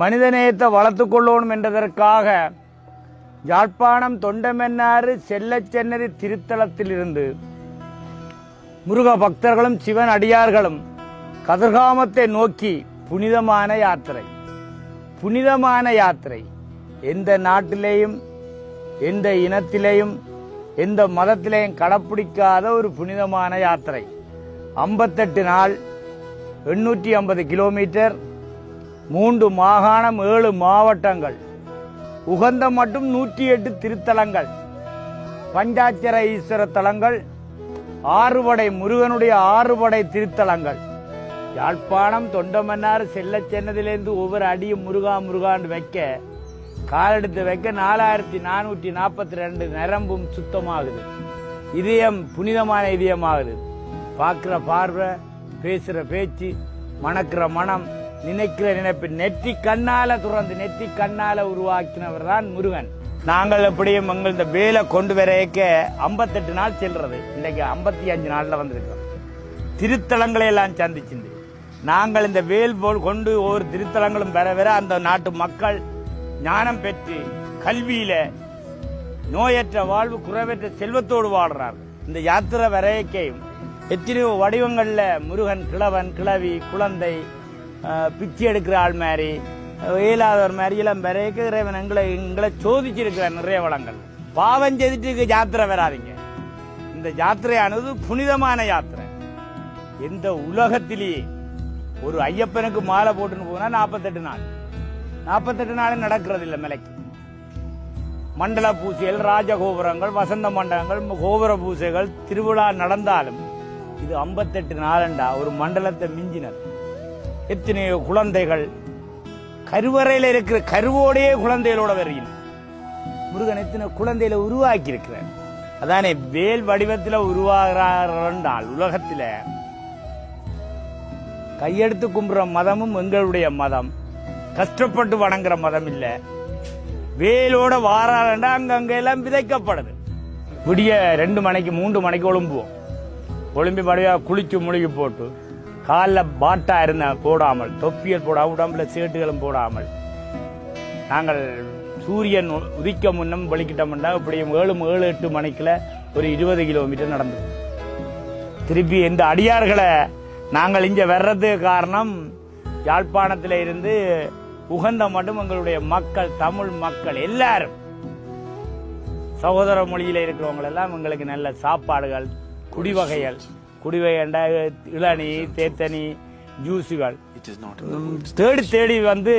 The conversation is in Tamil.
மனிதநேயத்தை வளர்த்து கொள்ளணும் என்றதற்காக யாழ்ப்பாணம் தொண்டமன்னாறு செல்லச்சென்னதி திருத்தலத்திலிருந்து முருக பக்தர்களும் சிவன் அடியார்களும் கதிர்காமத்தை நோக்கி புனிதமான யாத்திரை எந்த நாட்டிலேயும் எந்த இனத்திலேயும் எந்த மதத்திலேயும் கடைப்பிடிக்காத ஒரு புனிதமான யாத்திரை. 58 நாள் 850 கிலோமீட்டர், 3 மாகாணம், 7 மாவட்டங்கள், உகந்த மட்டும் 108 திருத்தலங்கள், பஞ்சாட்சர ஈஸ்வர தலங்கள், 6 படை முருகனுடைய 6 படை திருத்தலங்கள். யாழ்ப்பாணம் தொண்டமன்னாறு செல்லச்சென்னதிலிருந்து ஒவ்வொரு அடியும் முருகான்னு வைக்க காலெடுத்து வைக்க 4442 நரம்பும் சுத்தமாகுது. இதயம் புனிதமான இதயமாகுது. பார்க்கிற பார்வை, பேசுற பேச்சு, மணக்கிற மனம், நினைக்கிற நினைப்பு நெற்றி கண்ணால துறந்து நெற்றி கண்ணால உருவாக்கினவர் தான் முருகன். நாங்கள் எப்படியும் இந்த வேலை கொண்டு வரைக்க 58 நாள் செல்றது. இன்னைக்கு 55 நாள்ல வந்திருக்கிறோம். திருத்தலங்களை எல்லாம் சந்திச்சு நாங்கள் இந்த வேல் போல் கொண்டு ஒவ்வொரு திருத்தலங்களும் வர அந்த நாட்டு மக்கள் ஞானம் பெற்று கல்வியில நோயற்ற வாழ்வு, குறைவற்ற செல்வத்தோடு வாழ்றார். இந்த யாத்திரை வரைக்கையும் எத்தனையோ வடிவங்கள்ல முருகன் கிழவன், கிழவி, குழந்தை, பிச்சை எடுக்கிற ஆள் மாதிரி, இயலாதவர் மாதிரி எல்லாம் வரைக்க இறைவன் எங்களை சோதிச்சிருக்கிறார். நிறைய வளங்கள் பாவம் செய்துட்டு யாத்திரை வராதிங்க. இந்த யாத்திரையானது புனிதமான யாத்திரை. எந்த உலகத்திலேயே ஒரு ஐயப்பனுக்கு மாலை போட்டுன்னு போனா 48 நாள் நடக்கிறது இல்லை. மலைக்கு மண்டல பூசைகள், ராஜகோபுரங்கள், வசந்த மண்டலங்கள், கோபுர பூசைகள், திருவிழா நடந்தாலும் இது 58 நாளண்டா ஒரு மண்டலத்தை மிஞ்சினர். எத்தனையோ குழந்தைகள் கருவறையில் இருக்கிற கருவோடையே குழந்தைகளோட வருகிறார். முருகன் எத்தனை குழந்தைகளை உருவாக்கி இருக்கிறார். அதானே வேல் வடிவத்தில் உருவாகிறார் என்றால் உலகத்தில கையெடுத்து கும்புற மதமும் எங்களுடைய மதம். கஷ்டப்பட்டு வணங்குற மதம் இல்ல. வேலோட வாராண்டா அங்கங்க எல்லாம் விதைக்கப்படுது. விடிய 2 மணிக்கு 3 மணிக்கு ஒளிம்பி படியா குளிச்சு முழுகி போட்டு காலில் பாட்டா இருந்த போடாமல், தொப்பியல் போடாமல், உடம்புல சேட்டுகளும் போடாமல் நாங்கள் சூரியன் உதிக்க முன்னம் வெளிக்கிட்டோம்னா இப்படியும் 7-8 மணிக்குள்ள ஒரு 20 கிலோமீட்டர் நடந்து திருப்பி இந்த அடியார்களை நாங்கள் இங்க வர்றதுக்கு காரணம் யாழ்ப்பாணத்தில இருந்து உகந்த மட்டும் எங்களுடைய மக்கள், தமிழ் மக்கள் எல்லாரும் சகோதர மொழியில இருக்கிறவங்க எல்லாம் எங்களுக்கு நல்ல சாப்பாடுகள், குடிவகைகள் இளநீ, தேத்தனி, ஜூஸுகள் தேடி வந்து